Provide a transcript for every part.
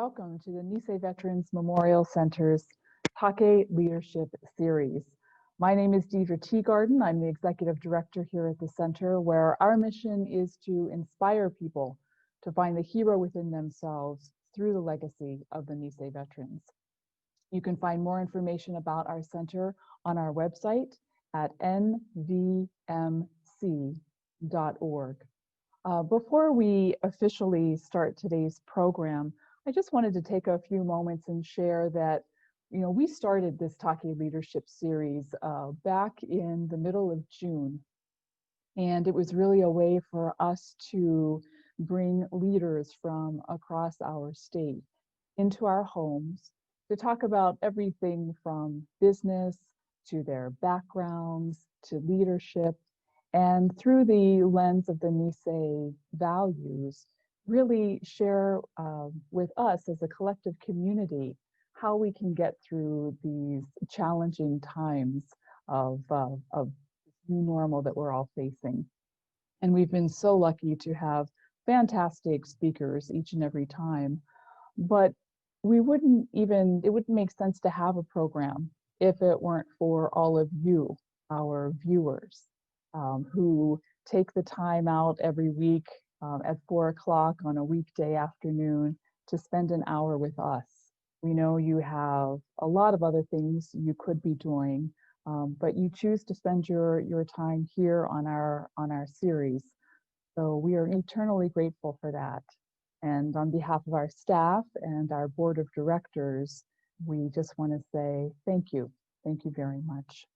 welcome to the Nisei Veterans Memorial Center's Take Leadership Series. My name is Deidre Teagarden. I'm the Executive Director here at the Center, where our mission is to inspire people to find the hero within themselves through the legacy of the Nisei veterans. You can find more information about our center on our website at nvmc.org. Before we officially start today's program, I just wanted to take a few moments and share that, we started this Take Leadership Series back in the middle of June. And it was really a way for us to bring leaders from across our state into our homes to talk about everything from business to their backgrounds to leadership, and through the lens of the Nisei values, really share with us as a collective community how we can get through these challenging times of new normal that we're all facing. And we've been so lucky to have fantastic speakers each and every time, but it wouldn't make sense to have a program if it weren't for all of you, our viewers, who take the time out every week at 4 o'clock on a weekday afternoon to spend an hour with us. We know you have a lot of other things you could be doing, but you choose to spend your time here on our series. So we are eternally grateful for that. And on behalf of our staff and our board of directors, we just want to say thank you. Thank you very much.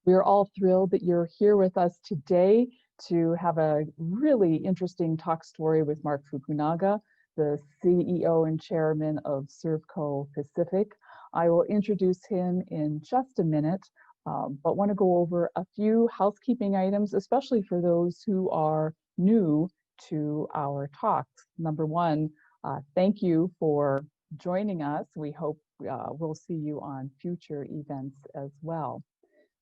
We are all thrilled that you're here with us today to have a really interesting talk story with Mark Fukunaga, the CEO and chairman of Servco Pacific. I will introduce him in just a minute, but want to go over a few housekeeping items, especially for those who are new to our talks. Number one, thank you for joining us. We hope we'll see you on future events as well.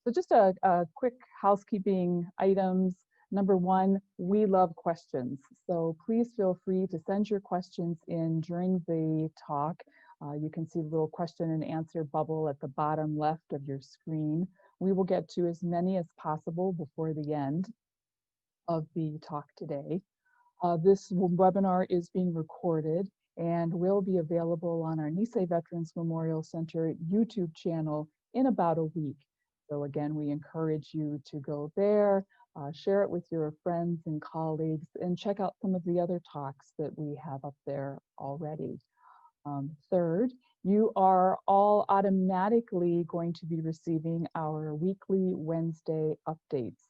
So just a quick housekeeping items. Number one, we love questions. So please feel free to send your questions in during the talk. You can see the little question and answer bubble at the bottom left of your screen. We will get to as many as possible before the end of the talk today. This webinar is being recorded and will be available on our Nisei Veterans Memorial Center YouTube channel in about a week. So again, we encourage you to go there, share it with your friends and colleagues, and check out some of the other talks that we have up there already. Third, you are all automatically going to be receiving our weekly Wednesday updates.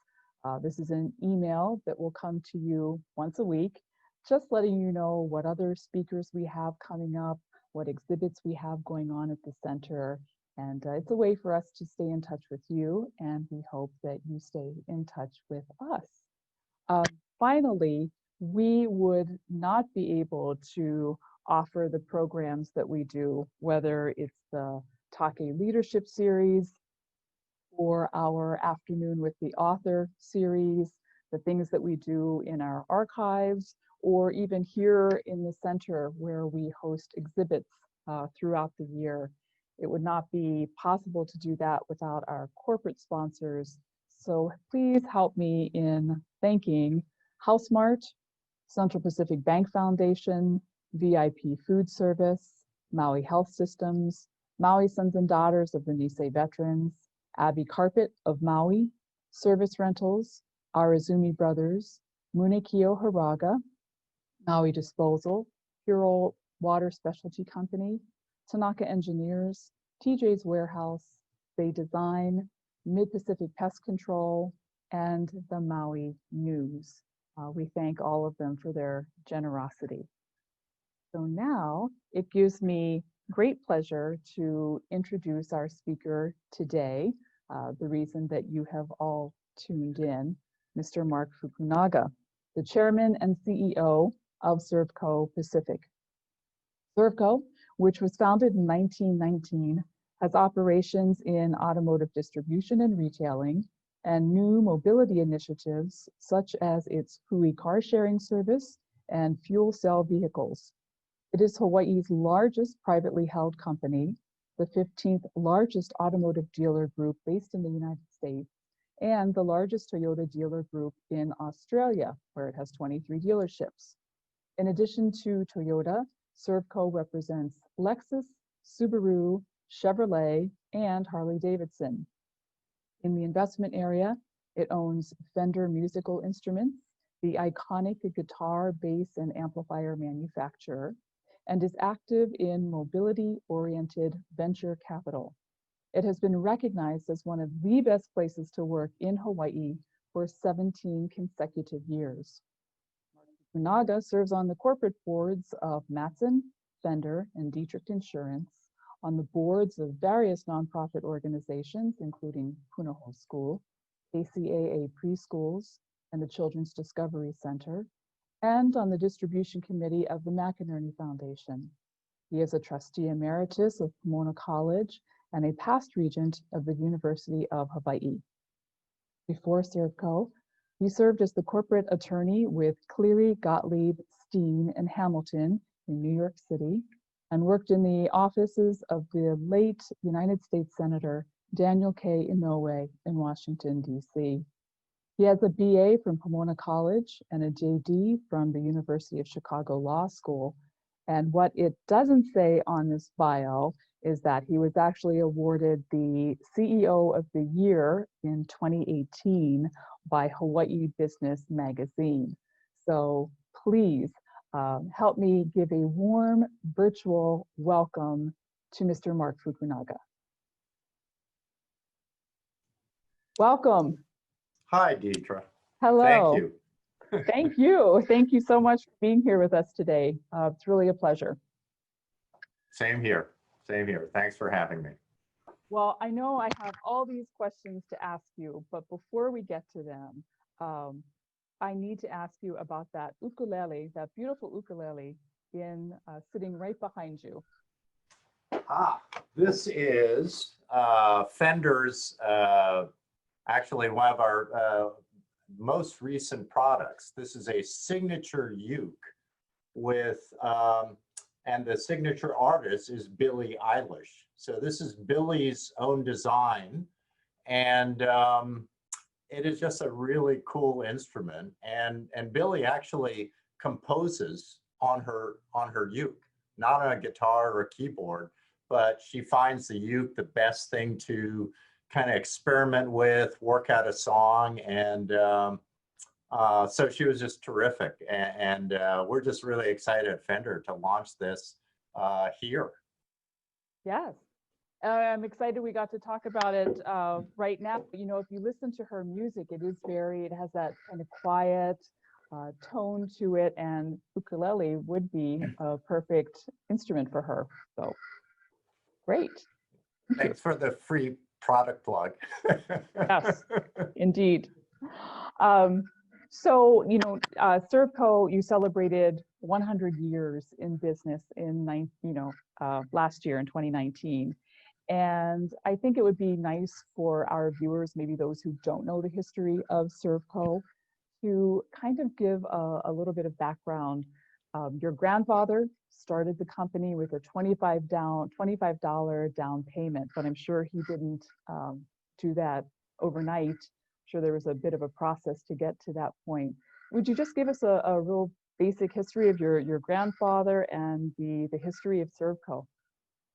This is an email that will come to you once a week, just letting you know what other speakers we have coming up, what exhibits we have going on at the center. And it's a way for us to stay in touch with you, and we hope that you stay in touch with us. Finally, we would not be able to offer the programs that we do, whether it's the Take Leadership Series or our Afternoon with the Author series, the things that we do in our archives, or even here in the center where we host exhibits throughout the year. It would not be possible to do that without our corporate sponsors. So please help me in thanking HouseMart, Central Pacific Bank Foundation, VIP Food Service, Maui Health Systems, Maui Sons and Daughters of the Nisei Veterans, Abbey Carpet of Maui, Service Rentals, Arazumi Brothers, Munikio Haraga, Maui Disposal, Pure Water Specialty Company, Tanaka Engineers, TJ's Warehouse, Bay Design, Mid-Pacific Pest Control, and the Maui News. We thank all of them for their generosity. So now it gives me great pleasure to introduce our speaker today, the reason that you have all tuned in, Mr. Mark Fukunaga, the chairman and CEO of Servco Pacific. Servco, which was founded in 1919, has operations in automotive distribution and retailing, and new mobility initiatives such as its Hui car sharing service and fuel cell vehicles. It is Hawaii's largest privately held company, the 15th largest automotive dealer group based in the United States, and the largest Toyota dealer group in Australia, where it has 23 dealerships. In addition to Toyota, Servco represents Lexus, Subaru, Chevrolet, and Harley-Davidson. In the investment area, it owns Fender Musical Instruments, the iconic guitar, bass, and amplifier manufacturer, and is active in mobility-oriented venture capital. It has been recognized as one of the best places to work in Hawaii for 17 consecutive years. Fukunaga serves on the corporate boards of Matson, Fender, and Dietrich Insurance, on the boards of various nonprofit organizations, including Punahou School, ACAA Preschools, and the Children's Discovery Center, and on the distribution committee of the McInerney Foundation. He is a trustee emeritus of Pomona College and a past regent of the University of Hawaii. Before Servco, he served as the corporate attorney with Cleary, Gottlieb, Steen, and Hamilton in New York City, and worked in the offices of the late United States Senator Daniel K. Inouye in Washington, D.C. He has a BA from Pomona College and a JD from the University of Chicago Law School. And what it doesn't say on this bio is that he was actually awarded the CEO of the Year in 2018 by Hawaii Business Magazine. So please help me give a warm virtual welcome to Mr. Mark Fukunaga. Welcome. Hi, Deidre. Hello. Thank you. Thank you. Thank you so much for being here with us today. It's really a pleasure. Same here. Same here. Thanks for having me. Well, I know I have all these questions to ask you, but before we get to them, I need to ask you about that ukulele, that beautiful ukulele sitting right behind you. This is Fender's, actually one of our most recent products. This is a signature uke with, and the signature artist is Billie Eilish. So this is Billie's own design, and it is just a really cool instrument. And Billie actually composes on her uke, not on a guitar or a keyboard, but she finds the uke the best thing to kind of experiment with, work out a song, and so she was just terrific. And we're just really excited at Fender to launch this here. Yes. I'm excited we got to talk about it right now. You know, if you listen to her music, it has that kind of quiet tone to it, and ukulele would be a perfect instrument for her. So great. Thanks for the free product plug. Yes, indeed. So, you know, Servco, you celebrated 100 years in business in last year in 2019. And I think it would be nice for our viewers, maybe those who don't know the history of Servco, to kind of give a little bit of background. Your grandfather started the company with a $25 down payment, but I'm sure he didn't do that overnight. I'm sure there was a bit of a process to get to that point. Would you just give us a real basic history of your grandfather and the history of Servco?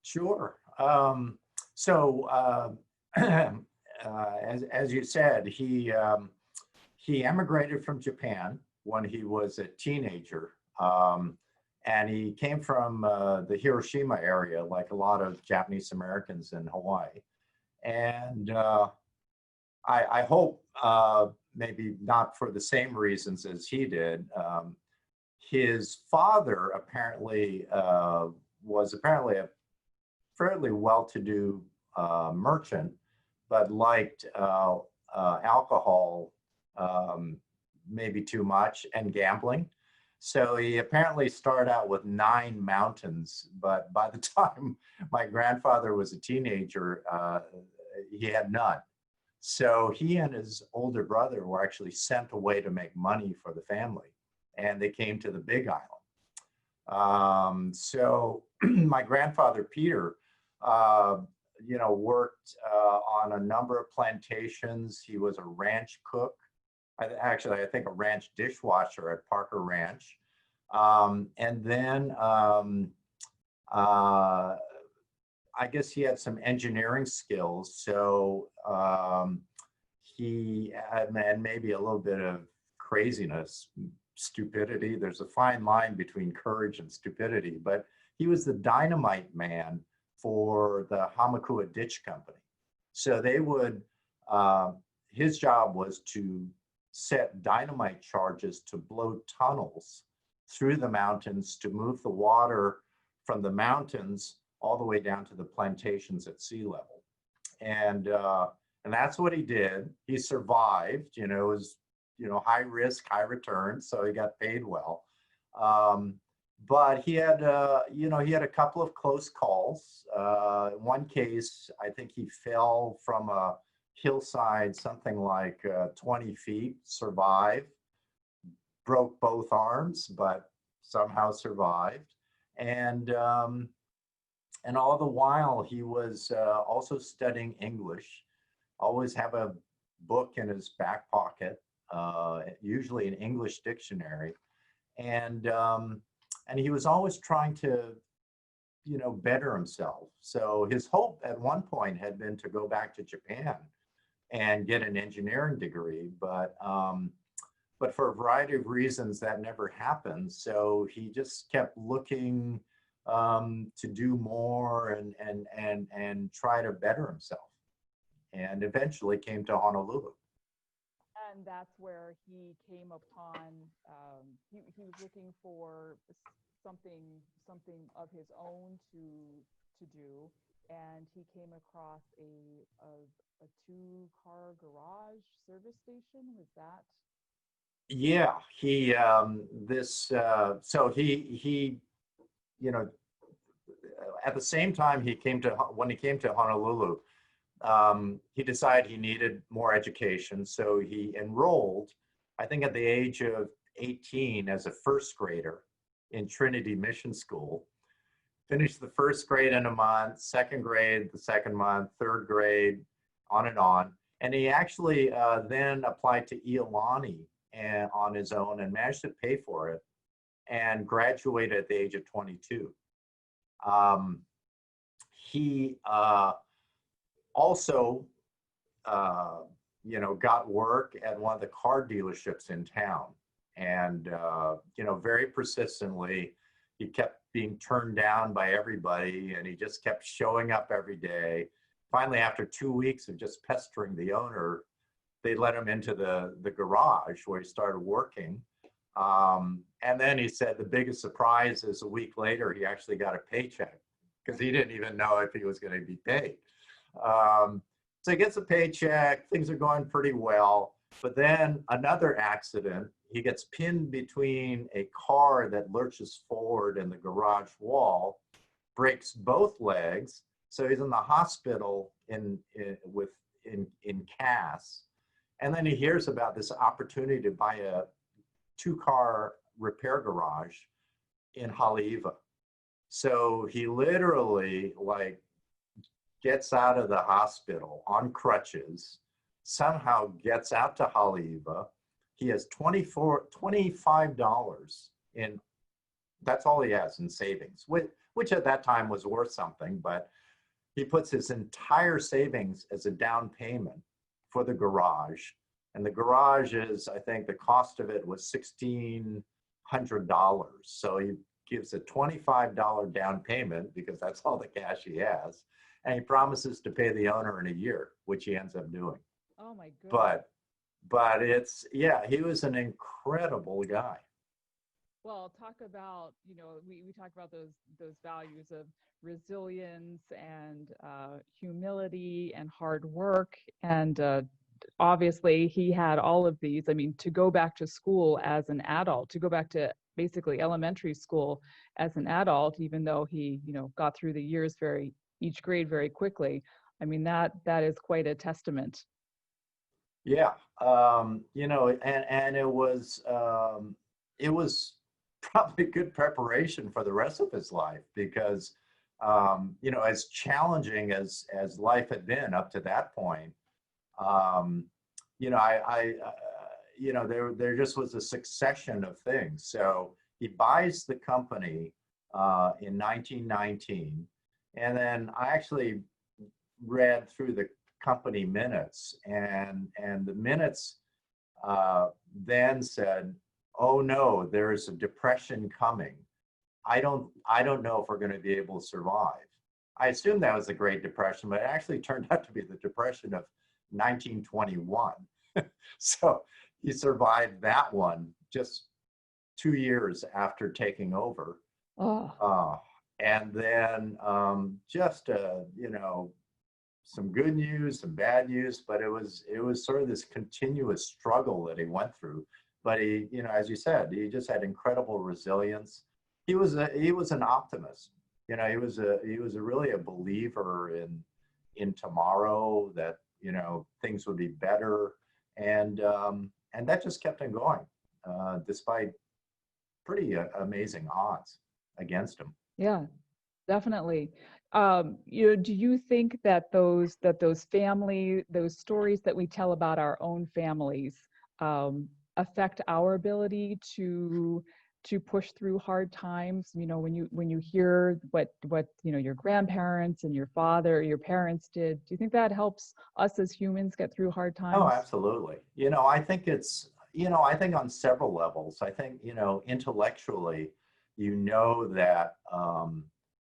Sure. As you said, he emigrated from Japan when he was a teenager, and he came from the Hiroshima area, like a lot of Japanese Americans in Hawaii. And I hope maybe not for the same reasons as he did. His father apparently was a fairly well-to-do merchant, but liked alcohol maybe too much and gambling. So he apparently started out with 9 mountains, but by the time my grandfather was a teenager, he had none. So he and his older brother were actually sent away to make money for the family, and they came to the Big Island. So my grandfather, Peter, uh, worked on a number of plantations. He was a ranch cook. I think a ranch dishwasher at Parker Ranch. And then uh, I guess he had some engineering skills. So he had, and maybe a little bit of craziness, stupidity. There's a fine line between courage and stupidity, but he was the dynamite man for the Hamakua Ditch Company. So they would, uh, his job was to set dynamite charges to blow tunnels through the mountains to move the water from the mountains all the way down to the plantations at sea level. And that's what he did. He survived. It was high risk, high return, so he got paid well. Um, but he had a couple of close calls. In one case, I think he fell from a hillside, something like 20 feet, survived, broke both arms, but somehow survived. And all the while, he was also studying English. Always have a book in his back pocket, usually an English dictionary, and he was always trying to, better himself. So his hope at one point had been to go back to Japan and get an engineering degree, but for a variety of reasons that never happened. So he just kept looking to do more and try to better himself, and eventually came to Honolulu. And that's where he came upon, he was looking for something, something of his own to do. And he came across a two-car garage service station. Was that? Yeah, he this so he you know at the same time when he came to Honolulu, he decided he needed more education, so he enrolled, I think at the age of 18, as a first grader in Trinity Mission School. Finished the first grade in a month, second grade the second month, third grade, on and on. And he actually then applied to Iolani and on his own and managed to pay for it and graduated at the age of 22. Um, he also, got work at one of the car dealerships in town. And, very persistently, he kept being turned down by everybody, and he just kept showing up every day. Finally, after 2 weeks of just pestering the owner, they let him into the garage where he started working. And then he said the biggest surprise is a week later, he actually got a paycheck because he didn't even know if he was going to be paid. So he gets a paycheck, things are going pretty well. But then another accident, he gets pinned between a car that lurches forward and the garage wall, breaks both legs. So he's in the hospital in casts. And then he hears about this opportunity to buy a two-car repair garage in Haleiwa. So he literally gets out of the hospital on crutches, somehow gets out to Haleiwa. He has $25 in, that's all he has in savings, which at that time was worth something, but he puts his entire savings as a down payment for the garage. And the garage is, I think the cost of it was $1,600. So he gives a $25 down payment because that's all the cash he has. And he promises to pay the owner in a year, which he ends up doing. Oh my goodness. But he was an incredible guy. Well, talk about, we talk about those values of resilience and humility and hard work. And obviously he had all of these. I mean, to go back to school as an adult, to go back to basically elementary school as an adult, even though he, got through the years each grade very quickly. I mean, that is quite a testament. Yeah. And it was probably good preparation for the rest of his life because, as challenging as life had been up to that point, um, there just was a succession of things. So he buys the company in 1919, and then I actually read through the company minutes, and the minutes then said, "Oh no, there is a depression coming. I don't know if we're going to be able to survive." I assumed that was the Great Depression, but it actually turned out to be the Depression of 1921. So he survived that one just 2 years after taking over. Oh, Uh, and then some good news, some bad news, but it was sort of this continuous struggle that he went through. But he, as you said, he just had incredible resilience. He was an optimist. He was really a believer in tomorrow, that things would be better, and that just kept him going despite pretty amazing odds against him. yeah, definitely. Do you think that those those stories that we tell about our own families, affect our ability to push through hard times? When you hear what your grandparents and your father, your parents did, do you think that helps us as humans get through hard Oh, times? absolutely. I think on several levels. I think, intellectually, that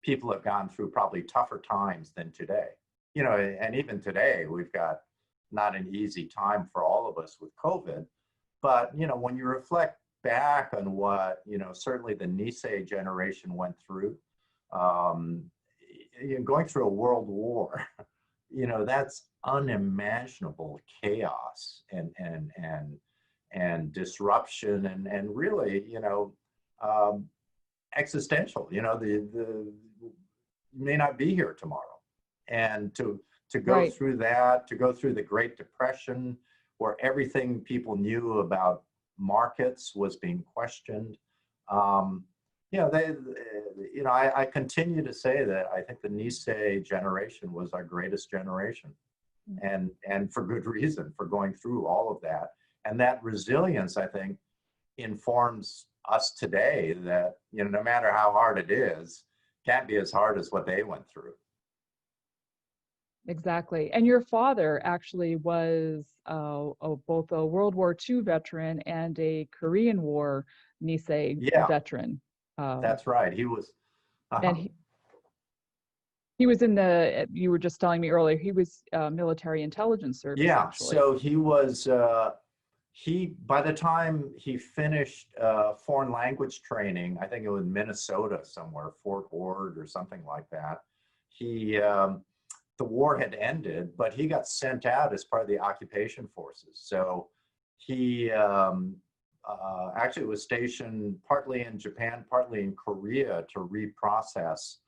people have gone through probably tougher times than today. And even today, we've got not an easy time for all of us with COVID. But, when you reflect back on what, certainly the Nisei generation went through, um, going through a world war, that's unimaginable chaos and disruption and really, um, existential. The may not be here tomorrow, and to go Right. through that, to go through the Great Depression, where everything people knew about markets was being questioned. Um, I continue to say that I think the Nisei generation was our greatest generation, and for good reason, for going through all of that. And that resilience, I think, informs us today that, no matter how hard it is, can't be as hard as what they went through. Exactly. And your father actually was both a World War II veteran and a Korean War Nisei Yeah, veteran. Um, that's right. He was, and uh-huh. he was you were just telling me earlier, he was military intelligence service, Yeah, actually. so by the time he finished foreign language training, I think it was Minnesota somewhere, Fort Ord or something like that. He The war had ended, but he got sent out as part of the occupation forces. So he actually was stationed partly in Japan, partly in Korea to reprocess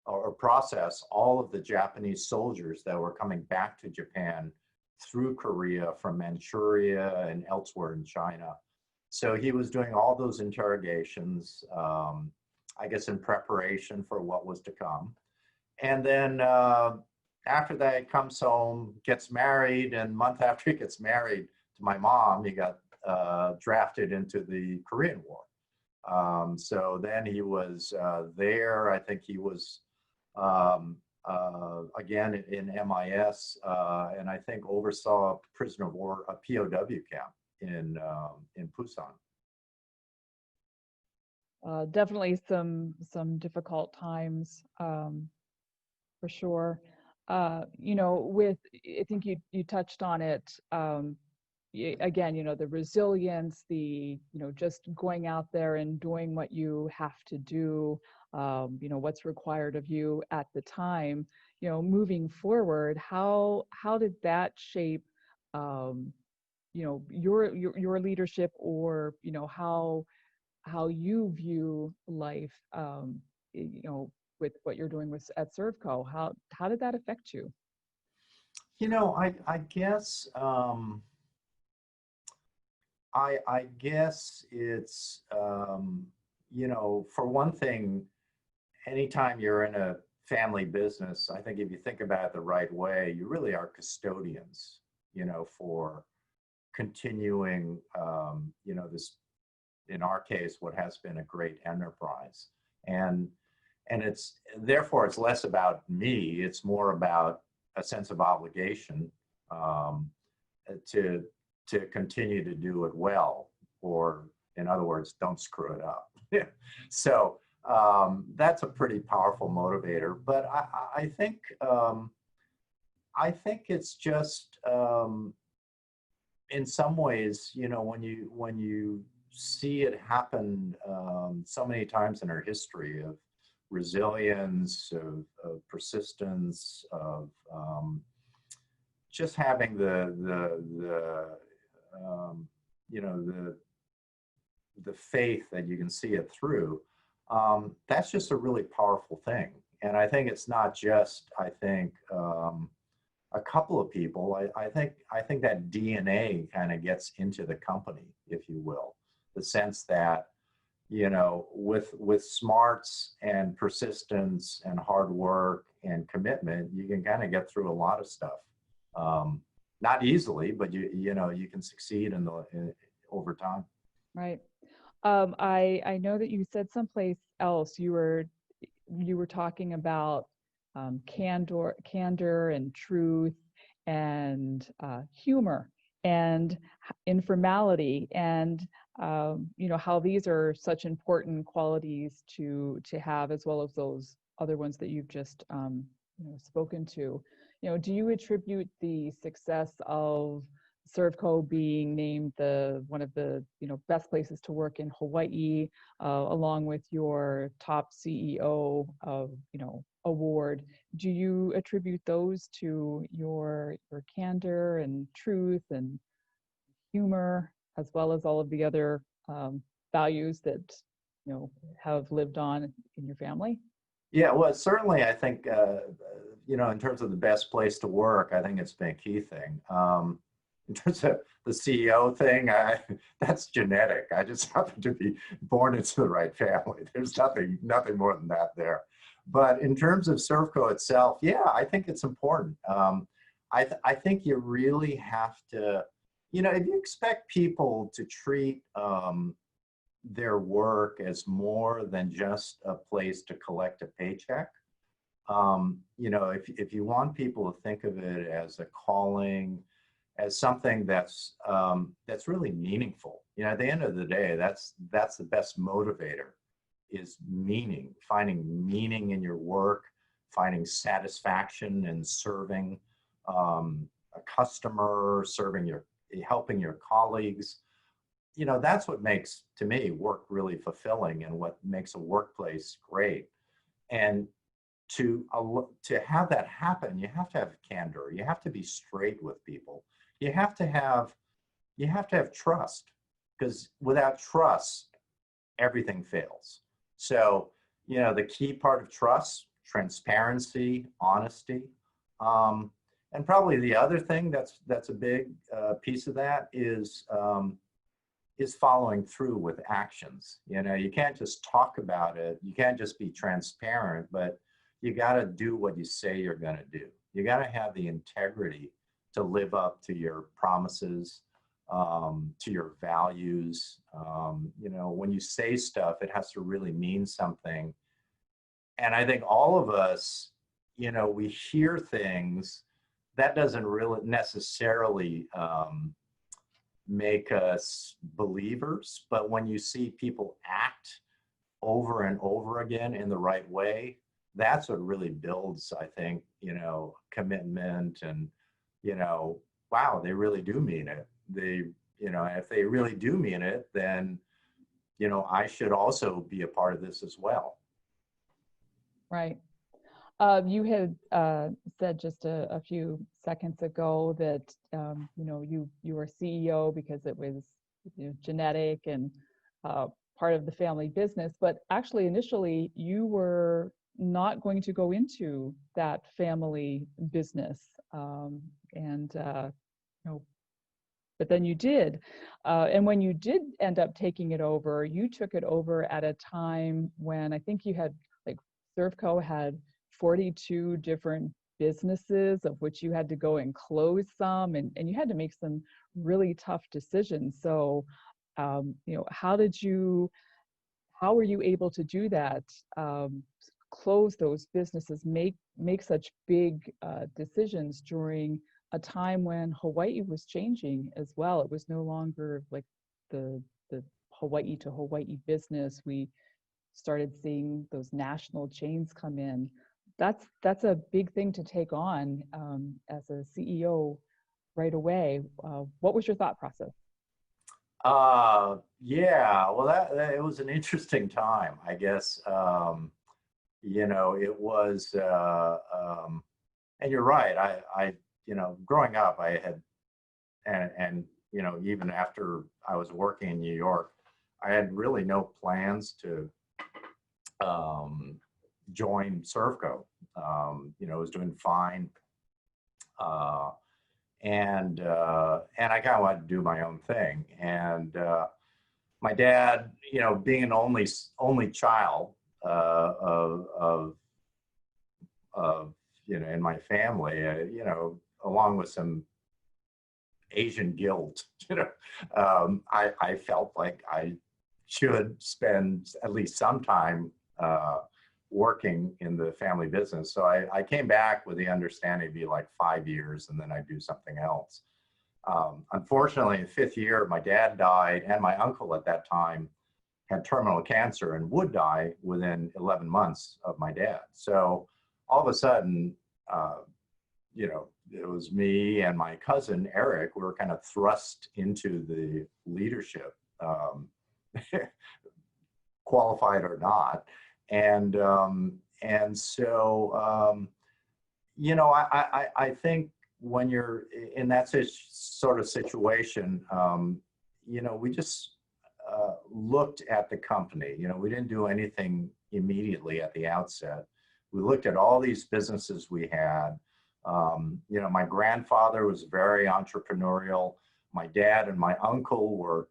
or process all of the Japanese soldiers that were coming back to Japan through Korea from Manchuria and elsewhere in China. So he was doing all those interrogations, I guess, in preparation for what was to come. And then after that, he comes home, gets married, and a month after he gets married to my mom, he got drafted into the Korean War. So then he was there. I think he was again in MIS, and I think oversaw a prisoner of war, a POW camp in Busan. Definitely some difficult times, for sure. With I think you touched on it. Again, the resilience, just going out there and doing what you have to do, what's required of you at the time. Moving forward, how did that shape, um, your leadership, or how you view life, with what you're doing at Servco? How did that affect you? I guess I guess it's for one thing, anytime you're in a family business, I think if you think about it the right way, you really are custodians, for continuing, this, in our case, what has been a great enterprise. And therefore it's less about me, it's more about a sense of obligation, um, to continue to do it well, or in other words, don't screw it up. So that's a pretty powerful motivator. But I think it's just, in some ways, when you see it happen so many times in our history of resilience, of persistence, of just having um, you know the faith that you can see it through. That's just a really powerful thing. And I think it's not just, a couple of people. I think that DNA kind of gets into the company, if you will, the sense that, with smarts and persistence and hard work and commitment, you can kind of get through a lot of stuff. Not easily, but you can succeed over time. Right. I know that you said someplace else you were talking about candor and truth and humor and informality, and how these are such important qualities to have, as well as those other ones that you've just spoken to. Do you attribute the success of Servco being named one of the best places to work in Hawaii, along with your top CEO of award? Do you attribute those to your candor and truth and humor, as well as all of the other values that have lived on in your family? Yeah, well, certainly, I think, in terms of the best place to work, I think it's been a key thing. In terms of the CEO thing, that's genetic. I just happen to be born into the right family. There's nothing more than that there. But in terms of Servco itself, yeah, I think it's important. I think you really have to, if you expect people to treat their work as more than just a place to collect a paycheck, if you want people to think of it as a calling, as something that's really meaningful. At the end of the day, that's the best motivator, is meaning, finding meaning in your work, finding satisfaction in serving a customer, helping your colleagues. That's what makes, to me, work really fulfilling, and what makes a workplace great. And to have that happen, you have to have candor. You have to be straight with people. You have to have trust, because without trust, everything fails. So, the key part of trust, transparency, honesty, and probably the other thing that's a big piece of that is following through with actions. You can't just talk about it. You can't just be transparent, but you got to do what you say you're going to do. You got to have the integrity to live up to your promises, to your values. When you say stuff, it has to really mean something. And I think all of us, we hear things that doesn't really necessarily make us believers, but when you see people act over and over again in the right way, that's what really builds, I think, commitment, and, wow, they really do mean it. If they really do mean it, then, I should also be a part of this as well. Right. You had said just a few seconds ago that you were CEO because it was genetic and part of the family business, but actually initially you were not going to go into that family business, and but then you did. And when you did end up taking it over, you took it over at a time when I think you had, like, Servco had 42 different businesses, of which you had to go and close some, and you had to make some really tough decisions. So, how were you able to do that? Close those businesses, make such big decisions during a time when Hawaii was changing as well. It was no longer like the Hawaii to Hawaii business. We started seeing those national chains come in. That's a big thing to take on as a CEO right away. What was your thought process? Yeah, well, it was an interesting time, I guess. It was, and you're right. Growing up, I had, even after I was working in New York, I had really no plans to join Servco. I was doing fine. And I kind of wanted to do my own thing. And my dad, being an only child of in my family, along with some Asian guilt, I felt like I should spend at least some time working in the family business. So I came back with the understanding it'd be like 5 years and then I'd do something else. Unfortunately, in the 5th year, my dad died, and my uncle at that time had terminal cancer and would die within 11 months of my dad. So all of a sudden, it was me and my cousin, Eric, we were kind of thrust into the leadership, qualified or not. And so, I think when you're in that sort of situation, we just looked at the company. We didn't do anything immediately at the outset. We looked at all these businesses we had. My grandfather was very entrepreneurial. My dad and my uncle were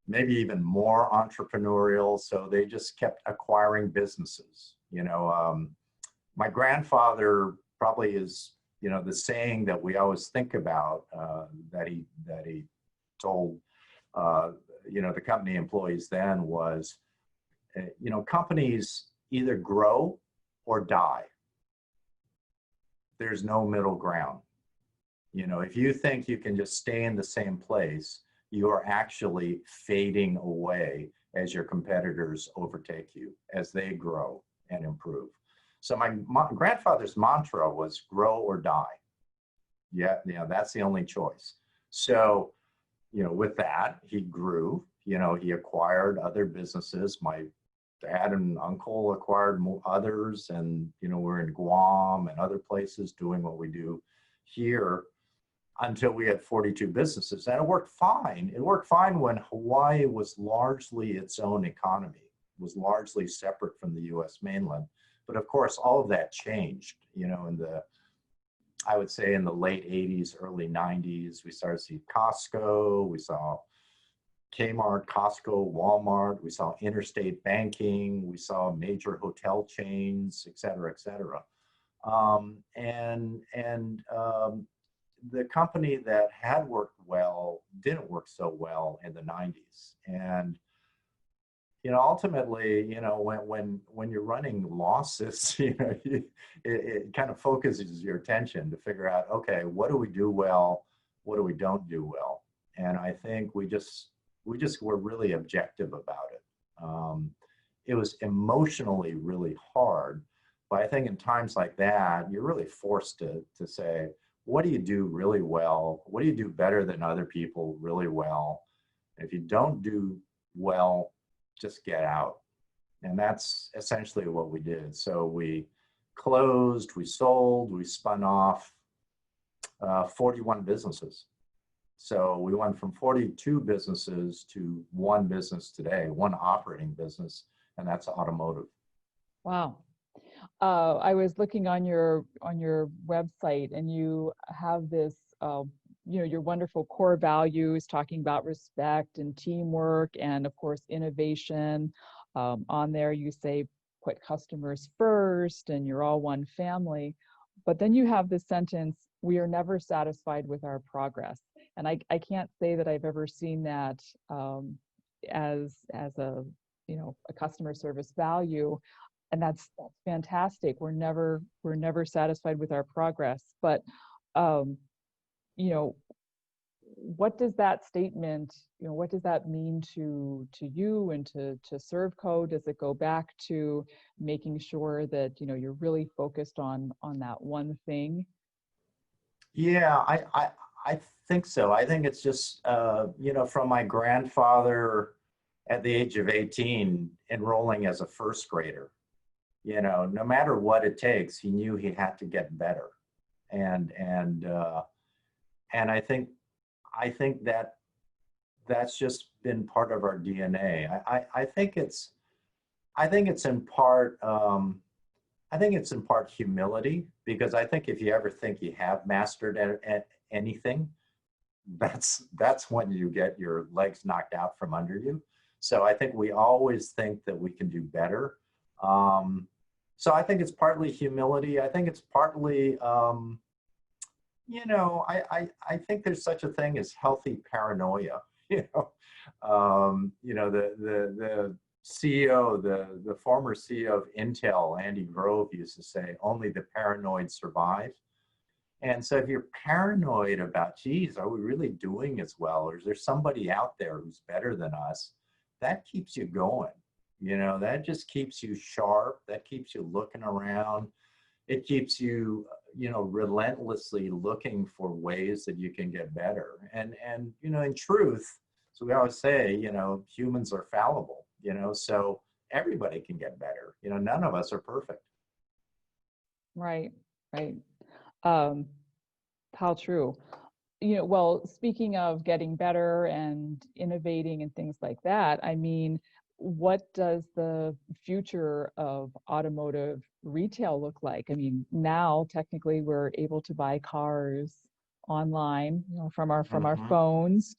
maybe even more entrepreneurial, so they just kept acquiring businesses. My grandfather probably is, the saying that we always think about, that he told, the company employees then was, companies either grow or die. There's no middle ground. If you think you can just stay in the same place, you are actually fading away as your competitors overtake you, as they grow and improve. So my grandfather's mantra was grow or die. Yeah, that's the only choice. So, with that, he grew, he acquired other businesses. My dad and uncle acquired others, and, we're in Guam and other places doing what we do here, until we had 42 businesses. And it worked fine. It worked fine when Hawaii was largely its own economy, was largely separate from the US mainland. But of course, all of that changed, I would say in the late 80s, early 90s. We started to see Costco, we saw Kmart, Costco, Walmart, we saw interstate banking, we saw major hotel chains, et cetera, et cetera. The company that had worked well didn't work so well in the 90s. And, ultimately, when you're running losses, it kind of focuses your attention to figure out, okay, what do we do well? What do we don't do well? And I think we just were really objective about it. It was emotionally really hard, but I think in times like that, you're really forced to say, what do you do really well? What do you do better than other people really well? If you don't do well, just get out. And that's essentially what we did. So we closed, we sold, we spun off 41 businesses. So we went from 42 businesses to one business today, one operating business, and that's automotive. Wow. I was looking on your website, and you have this your wonderful core values, talking about respect and teamwork, and of course innovation. On there, you say put customers first, and you're all one family. But then you have the sentence, "We are never satisfied with our progress." And I can't say that I've ever seen that as a customer service value. And that's fantastic. We're never satisfied with our progress. But um, you know, what does that statement, what does that mean to you and to Servco? Does it go back to making sure that, you're really focused on that one thing? Yeah, I think so. I think it's just, from my grandfather at the age of 18, enrolling as a first grader, no matter what it takes, he knew he had to get better. And I think that that's just been part of our DNA. I think it's in part, I think it's in part humility, because I think if you ever think you have mastered at anything, that's when you get your legs knocked out from under you. So I think we always think that we can do better. So I think it's partly humility. I think it's partly, I think there's such a thing as healthy paranoia. The CEO, the former CEO of Intel, Andy Grove, used to say, "Only the paranoid survive." And so if you're paranoid about, geez, are we really doing as well? Or is there somebody out there who's better than us? That keeps you going. That just keeps you sharp. That keeps you looking around. It keeps you, relentlessly looking for ways that you can get better. And in truth, so we always say, humans are fallible, so everybody can get better. None of us are perfect. Right, right. Um, how true. Well, speaking of getting better and innovating and things like that, I mean, what does the future of automotive retail look like? I mean, now technically we're able to buy cars online, from our Mhm. phones.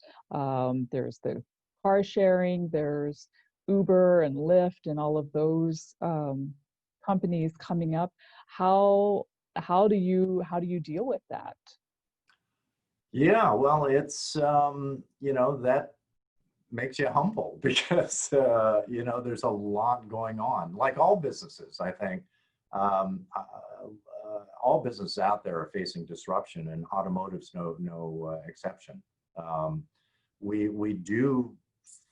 There's the car sharing, there's Uber and Lyft and all of those companies coming up. How do you deal with that? Yeah, well, it's, that makes you humble because, there's a lot going on. Like all businesses, I think, all businesses out there are facing disruption, and automotive's no exception. Um, we do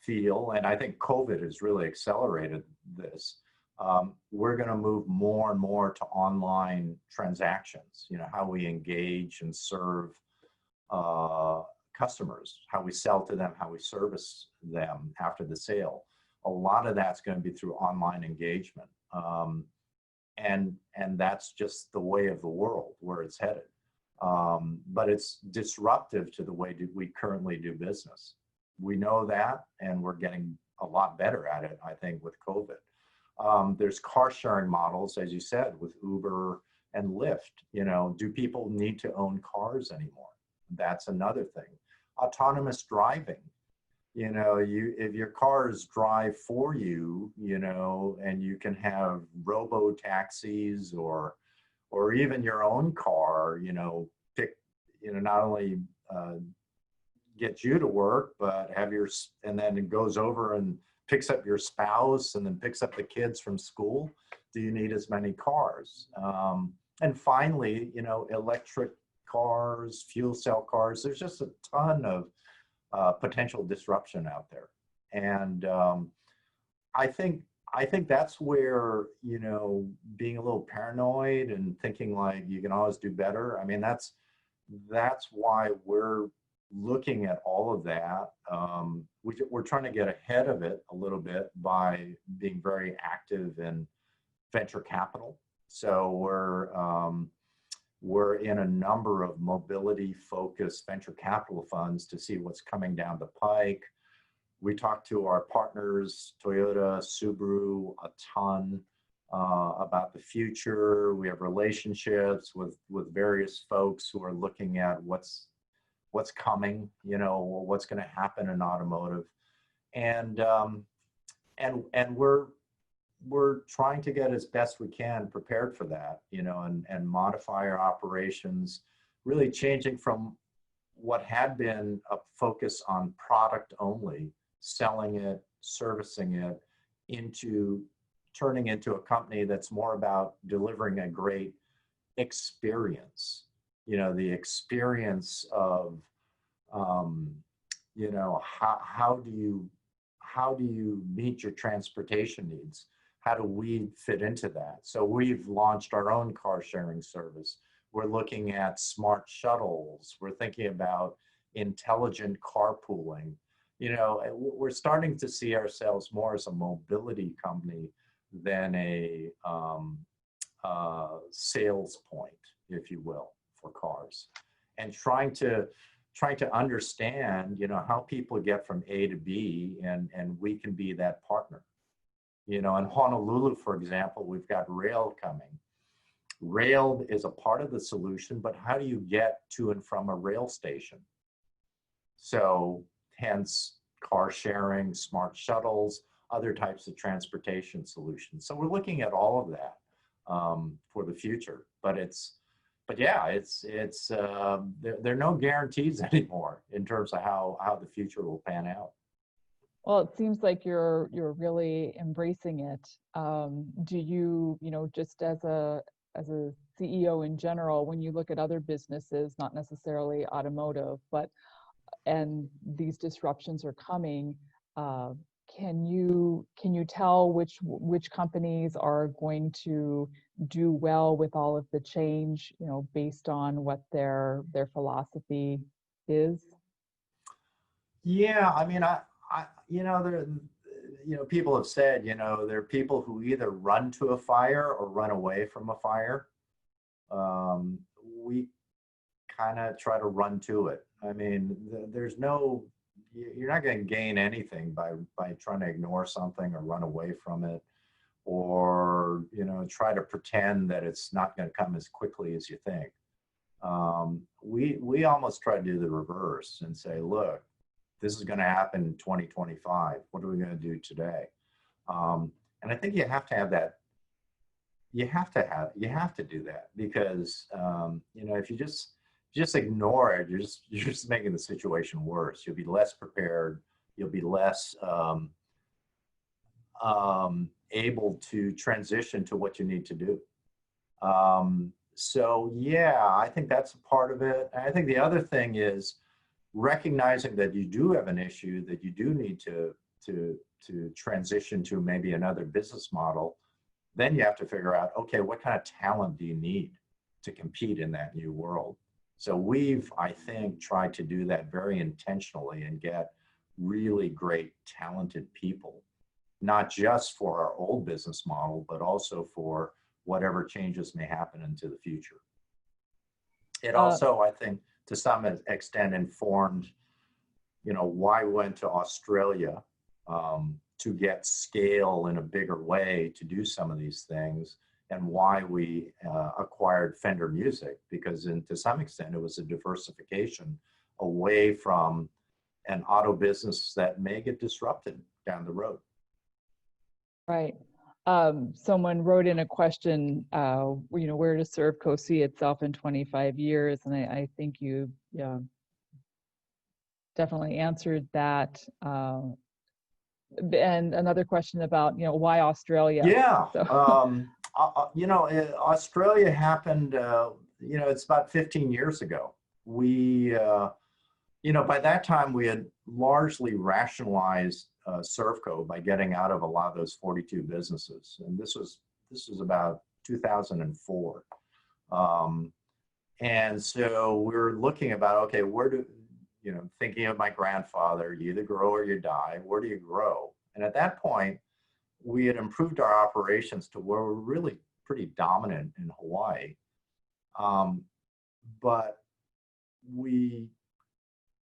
feel, and I think COVID has really accelerated this. We're going to move more and more to online transactions. How we engage and serve uh, customers, how we sell to them, how we service them after the sale. A lot of that's going to be through online engagement. And that's just the way of the world where it's headed. But it's disruptive to the way we currently do business. We know that, and we're getting a lot better at it, I think, with COVID. There's car sharing models, as you said, with Uber and Lyft. Do people need to own cars anymore? That's another thing. Autonomous driving. If your cars drive for you, and you can have robo taxis or even your own car, pick, not only get you to work, but and then it goes over and picks up your spouse and then picks up the kids from school. Do you need as many cars? And finally, electric cars, fuel cell cars. There's just a ton of potential disruption out there. And I think that's where, being a little paranoid and thinking like you can always do better. I mean, that's why we're looking at all of that. We're trying to get ahead of it a little bit by being very active in venture capital. So we're in a number of mobility-focused venture capital funds to see what's coming down the pike. We talk to our partners, Toyota, Subaru, a ton about the future. We have relationships with various folks who are looking at what's what's coming, what's going to happen in automotive, and we're trying to get as best we can prepared for that, and modify our operations, really changing from what had been a focus on product only, selling it, servicing it, into turning into a company that's more about delivering a great experience. The experience of, how do you meet your transportation needs? How do we fit into that? So we've launched our own car sharing service. We're looking at smart shuttles. We're thinking about intelligent carpooling. We're starting to see ourselves more as a mobility company than a sales point, if you will, for cars, and trying to understand, how people get from A to B, and we can be that partner. In Honolulu, for example, we've got rail coming. Rail is a part of the solution, but how do you get to and from a rail station? So hence car sharing, smart shuttles, other types of transportation solutions. So we're looking at all of that for the future. But there are no guarantees anymore in terms of how the future will pan out. Well, it seems like you're really embracing it. Do you, just as a CEO in general, when you look at other businesses, not necessarily automotive, and these disruptions are coming, can you tell which companies are going to do well with all of the change, based on what their philosophy is? Yeah, I mean, people have said, there are people who either run to a fire or run away from a fire. We kind of try to run to it. I mean, you're not going to gain anything by trying to ignore something or run away from it, or, try to pretend that it's not going to come as quickly as you think. We almost try to do the reverse and say, look, this is going to happen in 2025. What are we going to do today? And I think you have to have that. You have to do that, because, if you just ignore it, you're just making the situation worse. You'll be less prepared. You'll be less able to transition to what you need to do. So yeah, I think that's a part of it. And I think the other thing is recognizing that you do have an issue, that you do need to transition to maybe another business model. Then you have to figure out, okay, what kind of talent do you need to compete in that new world? So we've, I think, tried to do that very intentionally and get really great, talented people, not just for our old business model, but also for whatever changes may happen into the future. It also, I think, to some extent informed, why we went to Australia, to get scale in a bigger way to do some of these things, and why we acquired Fender Music, because to some extent it was a diversification away from an auto business that may get disrupted down the road. Right. Someone wrote in a question, where does Servco see itself in 25 years? And I think you definitely answered that. And another question about, why Australia? Yeah. So. Australia happened, it's about 15 years ago. We, by that time we had largely rationalized Servco by getting out of a lot of those 42 businesses. And this was about 2004. And so we're looking about, okay, thinking of my grandfather, you either grow or you die. Where do you grow? And at that point, we had improved our operations to where we're really pretty dominant in Hawaii. But we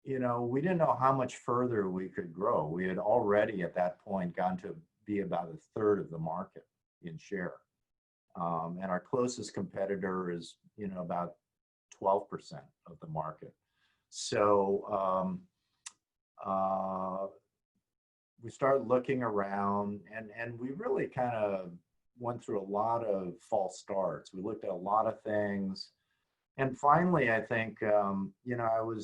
didn't know how much further we could grow. We had already at that point gotten to be about a third of the market in share. And our closest competitor is, about 12% of the market. So we started looking around, and we really kind of went through a lot of false starts. We looked at a lot of things. And finally, I think, you know,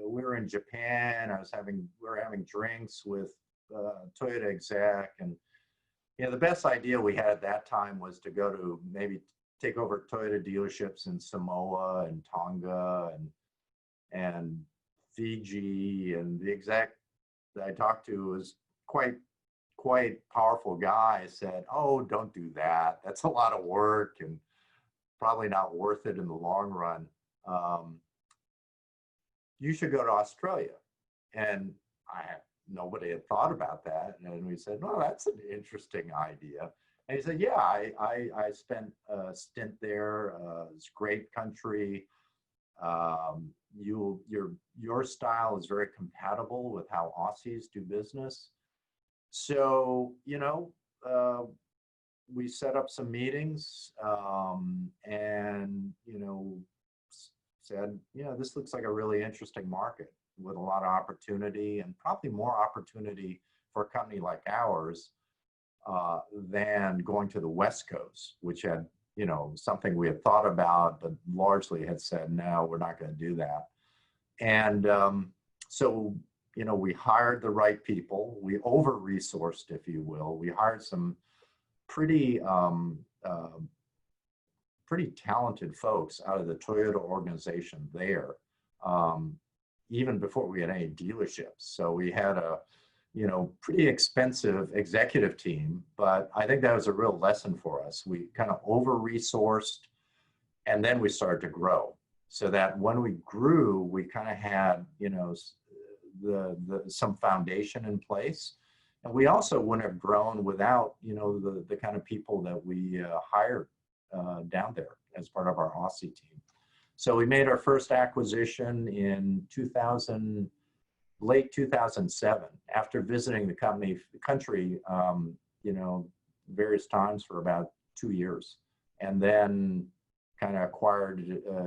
we were in Japan. We were having drinks with Toyota exec, and you know, the best idea we had at that time was to go to maybe take over Toyota dealerships in Samoa and Tonga and Fiji. And the exec that I talked to was quite powerful guy. Said, "Oh, don't do that. That's a lot of work and probably not worth it in the long run. You should go to Australia." And nobody had thought about that. And we said, "Well, that's an interesting idea." And he said, "Yeah, I spent a stint there. It's a great country. Your style is very compatible with how Aussies do business." So, you know, we set up some meetings, and, you know, said, you know, this looks like a really interesting market with a lot of opportunity, and probably more opportunity for a company like ours than going to the West Coast, which had, you know, something we had thought about, but largely had said, no, we're not going to do that. And so, you know, we hired the right people. We over-resourced, if you will. We hired some pretty talented folks out of the Toyota organization there, even before we had any dealerships. So we had a, you know, pretty expensive executive team, but I think that was a real lesson for us. We kind of over-resourced, and then we started to grow. So that when we grew, we kind of had, you know, some foundation in place. And we also wouldn't have grown without, you know, the kind of people that we hired down there as part of our Aussie team. So we made our first acquisition in late 2007, after visiting the country, you know, various times for about 2 years, and then kind of acquired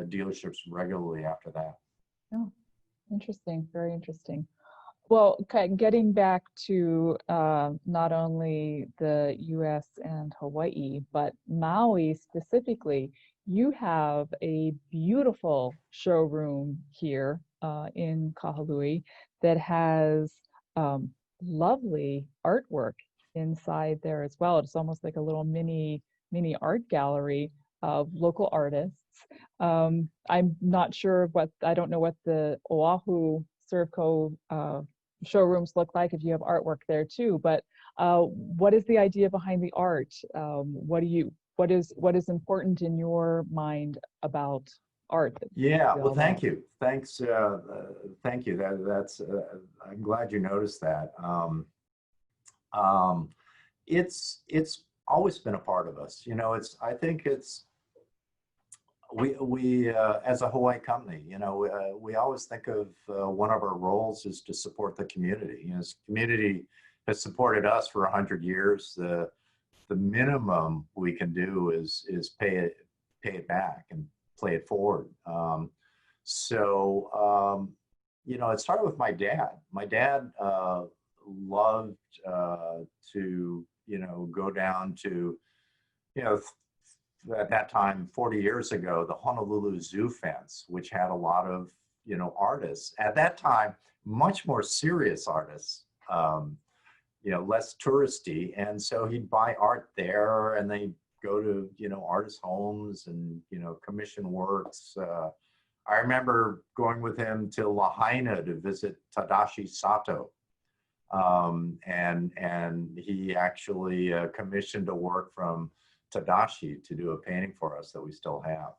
dealerships regularly after that. Oh, interesting. Very interesting. Well, getting back to not only the U.S. and Hawaii, but Maui specifically, you have a beautiful showroom here in Kahului that has lovely artwork inside there as well. It's almost like a little mini art gallery of local artists. I'm not sure I don't know what the Oahu Servco showrooms look like, if you have artwork there too, but what is the idea behind the art? What is important in your mind about art? Yeah, well, thank you. Thanks. Thank you. That's I'm glad you noticed that. It's always been a part of us. You know, I think we as a Hawaii company, you know, we always think of one of our roles is to support the community. You know, this community has supported us for 100 years. The minimum we can do is pay it back and play it forward. You know, it started with my dad. My dad loved to, you know, go down to, you know, at that time, 40 years ago, the Honolulu Zoo fence, which had a lot of, you know, artists. At that time, much more serious artists, you know, less touristy. And so he'd buy art there, and they'd go to, you know, artist homes and, you know, commission works. I remember going with him to Lahaina to visit Tadashi Sato. And he actually commissioned a work from Tadashi to do a painting for us that we still have.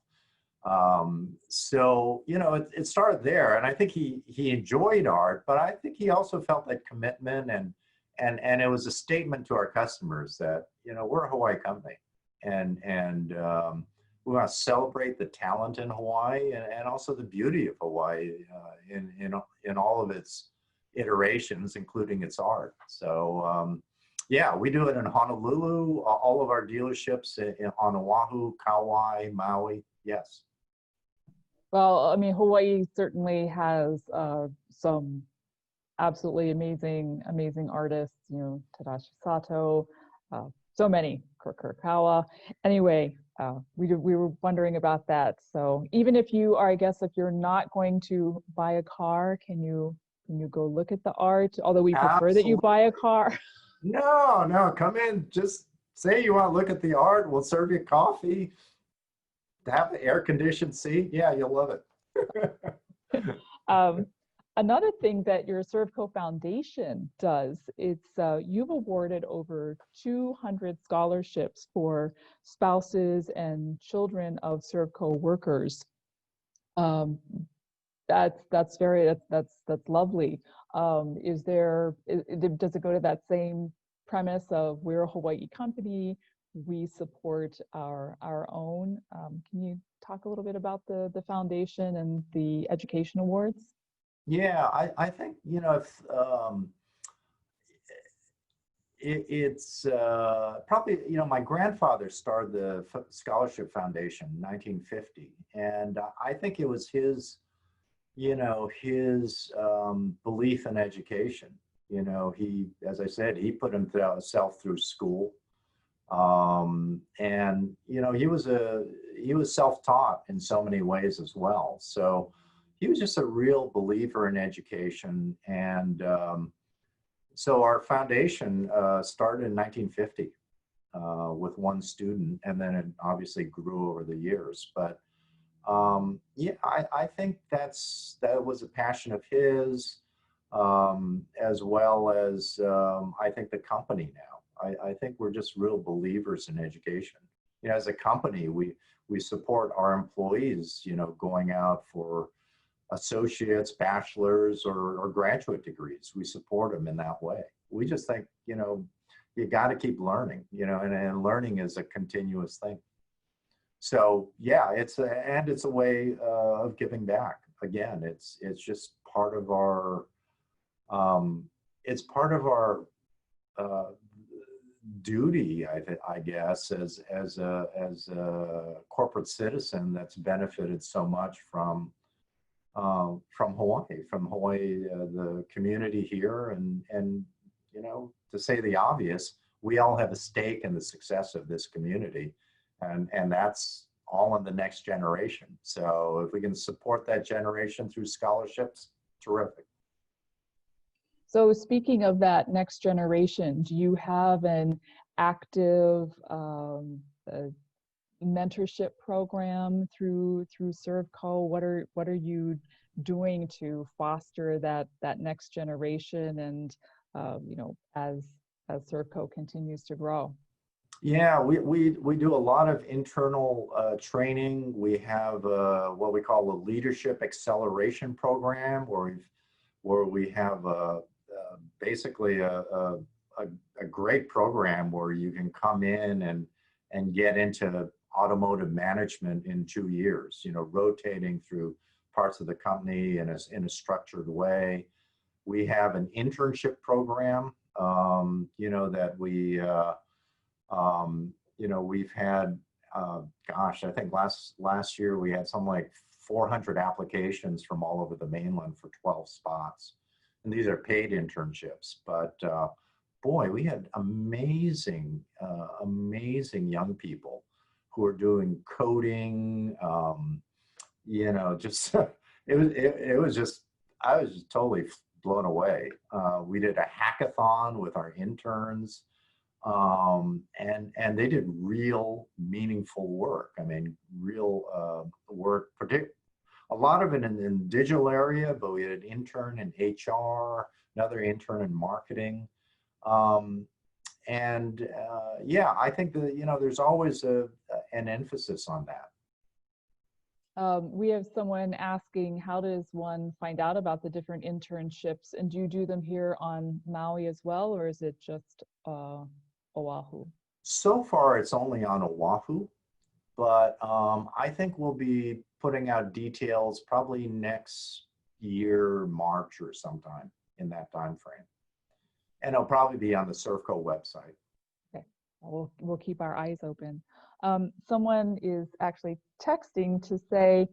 So, you know, it started there, and I think he enjoyed art, but I think he also felt that commitment, and it was a statement to our customers that, you know, we're a Hawaii company, and we want to celebrate the talent in Hawaii and also the beauty of Hawaii in all of its iterations, including its art. So, yeah, we do it in Honolulu, all of our dealerships on Oahu, Kauai, Maui, yes. Well, I mean, Hawaii certainly has some absolutely amazing artists, Tadashi Sato, so many, Kurokawa. Anyway, we were wondering about that. So even if you are, I guess, if you're not going to buy a car, can you go look at the art? Although we prefer that you Absolutely. buy a car. No, no, come in. Just say you want to look at the art. We'll serve you coffee. Have the air conditioned seat. Yeah, you'll love it. Um, Another thing that your Servco Foundation does, you've awarded over 200 scholarships for spouses and children of Servco workers. Um, that's lovely. Does it go to that same premise of we're a Hawaii company, we support our own? Can you talk a little bit about the foundation and the education awards? Yeah, I think, if it's probably, my grandfather started the Scholarship Foundation in 1950. And I think it was his belief in education. He, as I said, he put himself through school. And, he was self-taught in so many ways as well. So he was just a real believer in education. And so our foundation started in 1950 with one student, and then it obviously grew over the years. But yeah, I think that was a passion of his, as well as I think the company now. I think we're just real believers in education. As a company, we support our employees, going out for associates, bachelors, or graduate degrees. We support them in that way. We just think, you got to keep learning, and learning is a continuous thing. So yeah, it's a way of giving back. Again, it's just part of our it's part of our uh, duty, I guess, as a corporate citizen that's benefited so much from Hawaii, the community here, and to say the obvious, we all have a stake in the success of this community, and that's all in the next generation. So if we can support that generation through scholarships, terrific. So speaking of that next generation, do you have an active uh, mentorship program through Servco? What are you doing to foster that next generation and as Servco continues to grow? Yeah, we do a lot of internal training. We have what we call a leadership acceleration program, where we have basically a great program where you can come in and get into automotive management in 2 years. Rotating through parts of the company in a structured way. We have an internship program, that we've had, gosh, I think last year we had something like 400 applications from all over the mainland for 12 spots. And these are paid internships. But boy, we had amazing young people who are doing coding, just, it was just, I was just totally blown away. We did a hackathon with our interns. And they did real meaningful work. I mean, real work, a lot of it in the digital area, but we had an intern in HR, another intern in marketing. And yeah, I think that, there's always an emphasis on that. We have someone asking, how does one find out about the different internships? And do you do them here on Maui as well, or is it just Oahu? So far, it's only on Oahu, but I think we'll be putting out details probably next year, March or sometime in that time frame. And it'll probably be on the Servco website. Okay. We'll keep our eyes open. Someone is actually texting to say,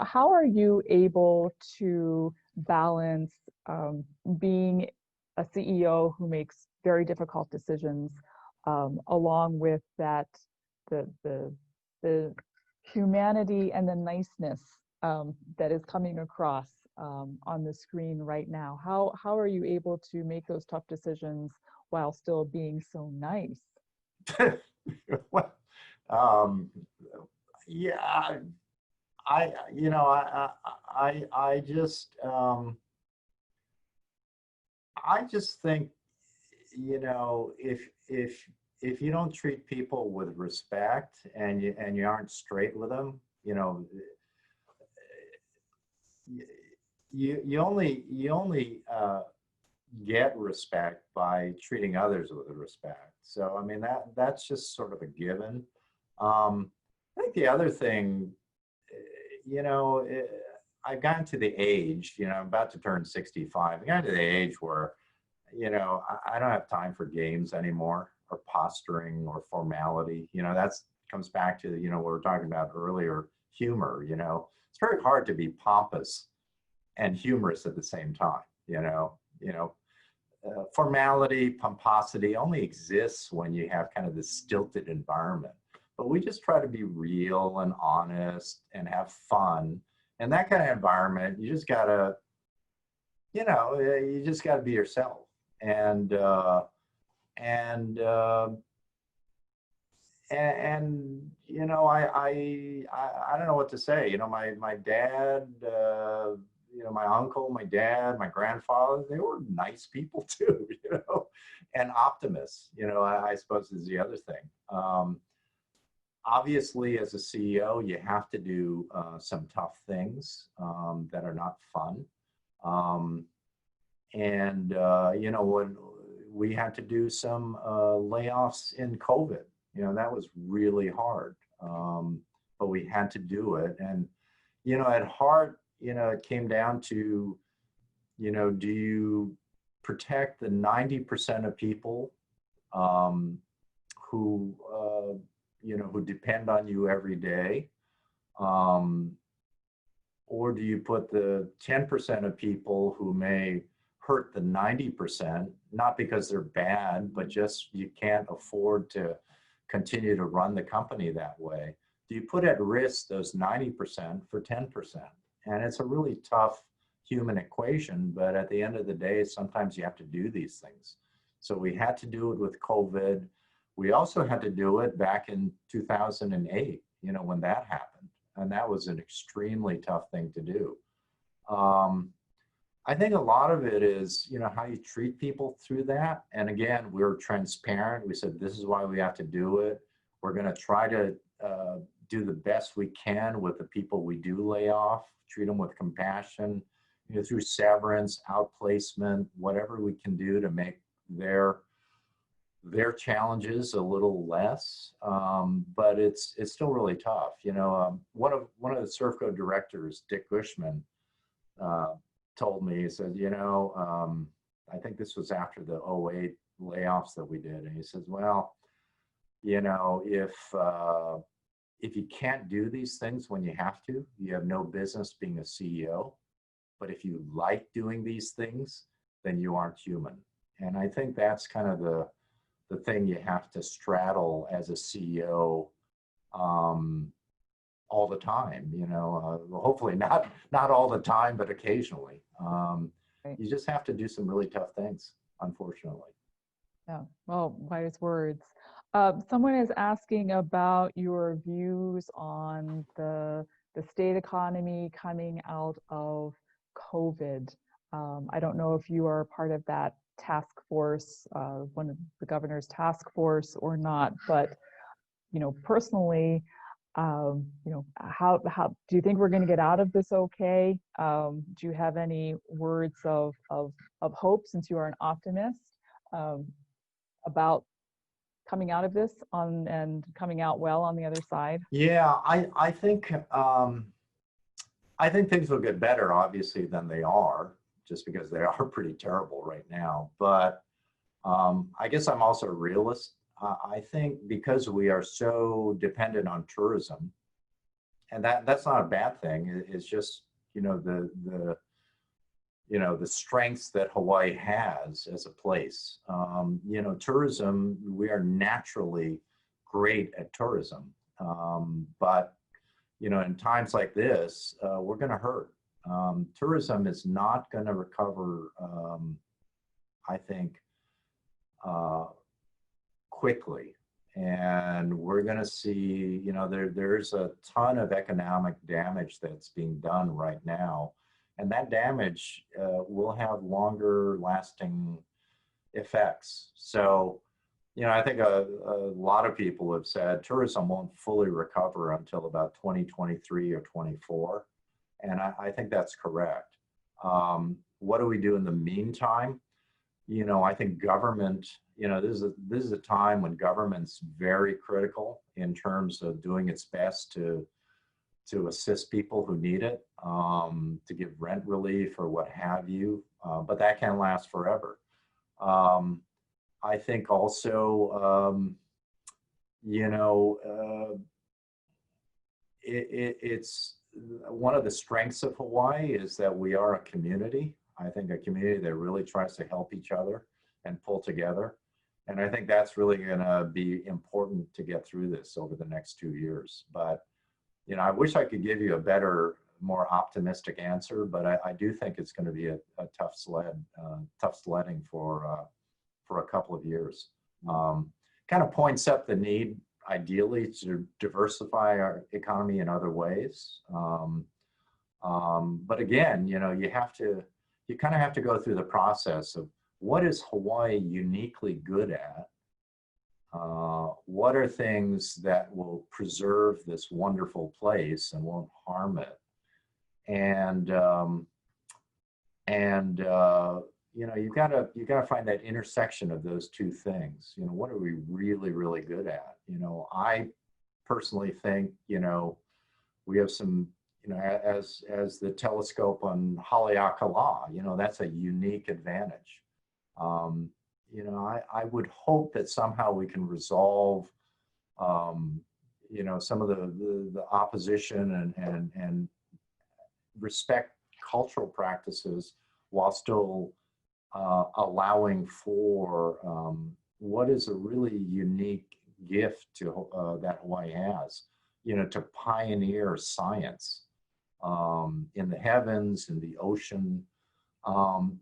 how are you able to balance being a CEO who makes very difficult decisions, along with that the humanity and the niceness that is coming across on the screen right now? How are you able to make those tough decisions while still being so nice? Well, um, yeah, I, you know, I just, I just think, if you don't treat people with respect and you aren't straight with them, you only get respect by treating others with respect. So I mean that's just sort of a given. I think the other thing, you know, eh, I've gotten to the age, I'm about to turn 65. I've gotten to the age where, I don't have time for games anymore or posturing or formality. That's comes back to, what we were talking about earlier, humor. It's very hard to be pompous and humorous at the same time. Formality, pomposity only exists when you have kind of this stilted environment. But we just try to be real and honest and have fun. And that kind of environment, you just gotta be yourself. And and uh, I don't know what to say. My dad, my uncle, my dad, my grandfather, they were nice people too, and optimists, I suppose is the other thing. Obviously, as a CEO, you have to do some tough things that are not fun. Um, when we had to do some layoffs in COVID, that was really hard. But we had to do it. And, at heart, it came down to, do you protect the 90% of people who, who depend on you every day? Or do you put the 10% of people who may hurt the 90%, not because they're bad, but just you can't afford to continue to run the company that way? Do you put at risk those 90% for 10%? And it's a really tough human equation, but at the end of the day, sometimes you have to do these things. So we had to do it with COVID. We also had to do it back in 2008, when that happened. And that was an extremely tough thing to do. I think a lot of it is, how you treat people through that. And again, we're transparent. We said, this is why we have to do it. We're going to try to do the best we can with the people we do lay off, treat them with compassion, through severance, outplacement, whatever we can do to make their challenges a little less. But it's still really tough. One of the Servco directors, Dick Gushman, told me, he said, I think this was after the '08 layoffs that we did. And he says, well, if you can't do these things when you have to, you have no business being a CEO. But if you like doing these things, then you aren't human. And I think that's kind of the thing you have to straddle as a CEO all the time, hopefully not all the time, but occasionally. Right. You just have to do some really tough things, unfortunately. Yeah, well, wise words. Someone is asking about your views on the state economy coming out of COVID. I don't know if you are part of that task force, one of the governor's task force or not, but personally, how do you think we're going to get out of this okay? Do you have any words of hope, since you are an optimist, about coming out of this and coming out well on the other side? Yeah, I think things will get better, obviously, than they are, just because they are pretty terrible right now. But I guess I'm also a realist. I think because we are so dependent on tourism, and that's not a bad thing. It's just, the strengths that Hawaii has as a place. Tourism, we are naturally great at tourism. But, in times like this, we're going to hurt. Tourism is not going to recover, I think, quickly. And we're going to see, there's a ton of economic damage that's being done right now. And that damage will have longer lasting effects. So, I think a lot of people have said tourism won't fully recover until about 2023 or 24. And I think that's correct. What do we do in the meantime? I think government, this is a time when government's very critical in terms of doing its best to assist people who need it, to give rent relief or what have you, but that can't last forever. I think also, it's one of the strengths of Hawaii is that we are a community. I think a community that really tries to help each other and pull together. And I think that's really going to be important to get through this over the next 2 years. But, I wish I could give you a better, more optimistic answer, but I do think it's going to be a tough sledding for a couple of years. Kind of points up the need, ideally, to diversify our economy in other ways. But again, you kind of have to go through the process of what is Hawaii uniquely good at? What are things that will preserve this wonderful place and won't harm it? And you've got to find that intersection of those two things. What are we really, really good at? I personally think, we have some, as the telescope on Haleakala, that's a unique advantage. I would hope that somehow we can resolve, some of the opposition and respect cultural practices while still allowing for what is a really unique gift to that Hawaii has, to pioneer science in the heavens, in the ocean,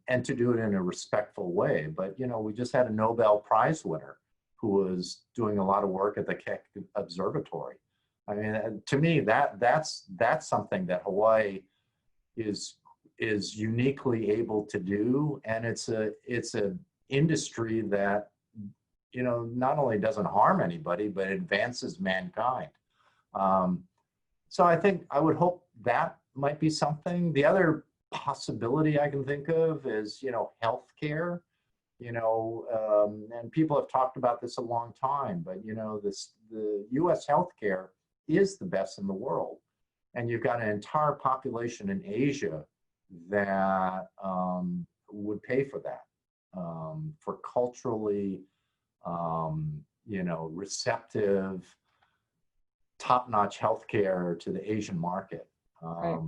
and to do it in a respectful way. But, we just had a Nobel Prize winner who was doing a lot of work at the Keck Observatory. I mean, to me, that's something that Hawaii is uniquely able to do, and it's an industry that not only doesn't harm anybody but advances mankind. So I would hope that might be something. The other possibility I can think of is healthcare. And people have talked about this a long time, but the U.S. healthcare is the best in the world, and you've got an entire population in Asia that would pay for that, for culturally, receptive, top-notch healthcare to the Asian market. Right.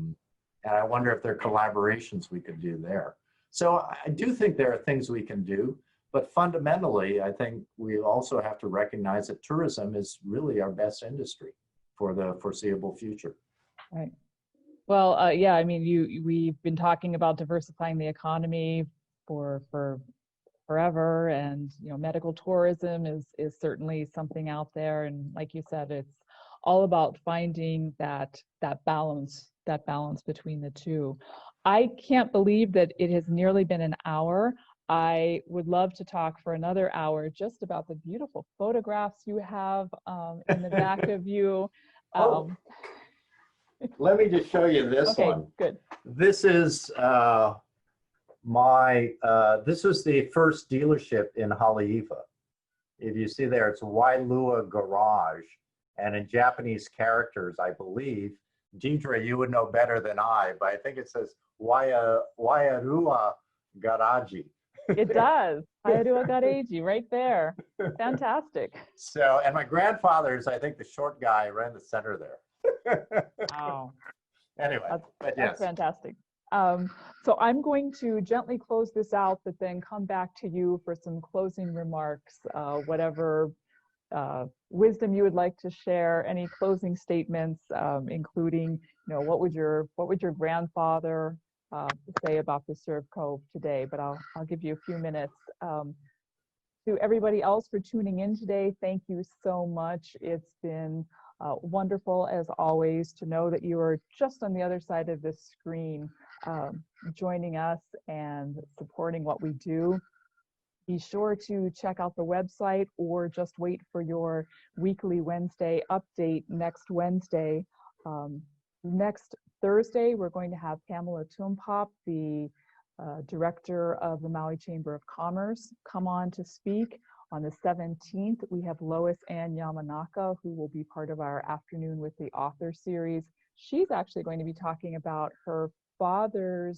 And I wonder if there are collaborations we could do there. So I do think there are things we can do, but fundamentally, I think we also have to recognize that tourism is really our best industry for the foreseeable future. Right. Well, yeah, I mean, we've been talking about diversifying the economy for forever, and medical tourism is certainly something out there. And like you said, it's all about finding that balance between the two. I can't believe that it has nearly been an hour. I would love to talk for another hour just about the beautiful photographs you have in the back of you. Let me just show you this one. Okay, good. This is this was the first dealership in Haleiwa. If you see there, it's Wailua Garage. And in Japanese characters, I believe, Deidre, you would know better than I, but I think it says Wairua Garaji. It does. Hayarua Gareji, right there. Fantastic. So, and my grandfather's, I think, the short guy right in the center there. Wow. Anyway, but That's yes. fantastic. So I'm going to gently close this out, but then come back to you for some closing remarks, whatever wisdom you would like to share, any closing statements, including, what would your grandfather say about the Servco today? But I'll give you a few minutes. To everybody else for tuning in today, thank you so much. It's been wonderful, as always, to know that you are just on the other side of this screen, joining us and supporting what we do. Be sure to check out the website or just wait for your weekly Wednesday update next Wednesday. Next Thursday, we're going to have Pamela Tumpop, the director of the Maui Chamber of Commerce, come on to speak. On the 17th, we have Lois Ann Yamanaka, who will be part of our Afternoon with the Author series. She's actually going to be talking about her father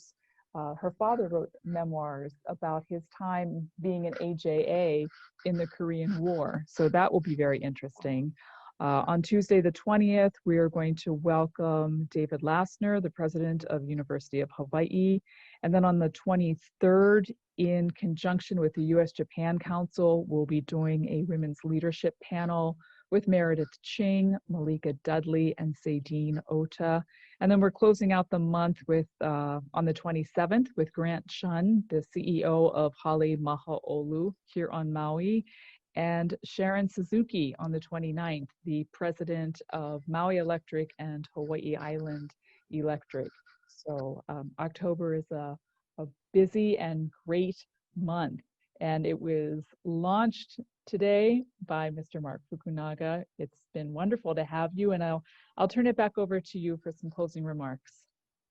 wrote memoirs about his time being an AJA in the Korean War. So that will be very interesting. On Tuesday, the 20th, we are going to welcome David Lassner, the president of University of Hawaii. And then on the 23rd, in conjunction with the U.S.-Japan Council, we'll be doing a women's leadership panel with Meredith Ching, Malika Dudley, and Sadine Ota. And then we're closing out the month with, on the 27th, with Grant Chun, the CEO of Hale Mahaolu here on Maui, and Sharon Suzuki on the 29th, the president of Maui Electric and Hawaii Island Electric. So October is a busy and great month. And it was launched today by Mr. Mark Fukunaga. It's been wonderful to have you, and I'll turn it back over to you for some closing remarks.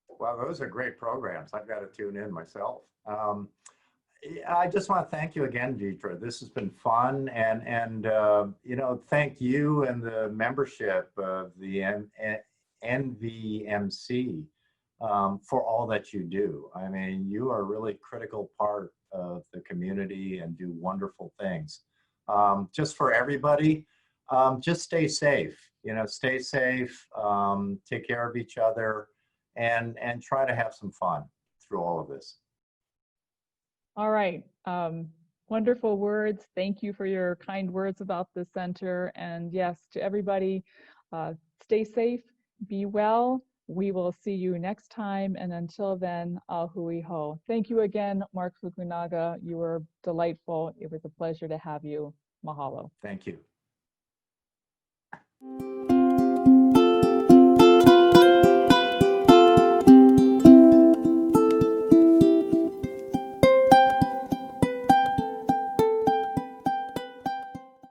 Well, those are great programs. I've got to tune in myself. I just want to thank you again, Deidre. This has been fun, and thank you and the membership of the NVMC for all that you do. I mean, you are a really critical part of the community and do wonderful things. Just for everybody, just stay safe. Stay safe, take care of each other, and try to have some fun through all of this. All right. Wonderful words. Thank you for your kind words about the center. And yes, to everybody, stay safe, be well. We will see you next time. And until then, hui ho. Thank you again, Mark Fukunaga. You were delightful. It was a pleasure to have you. Mahalo. Thank you.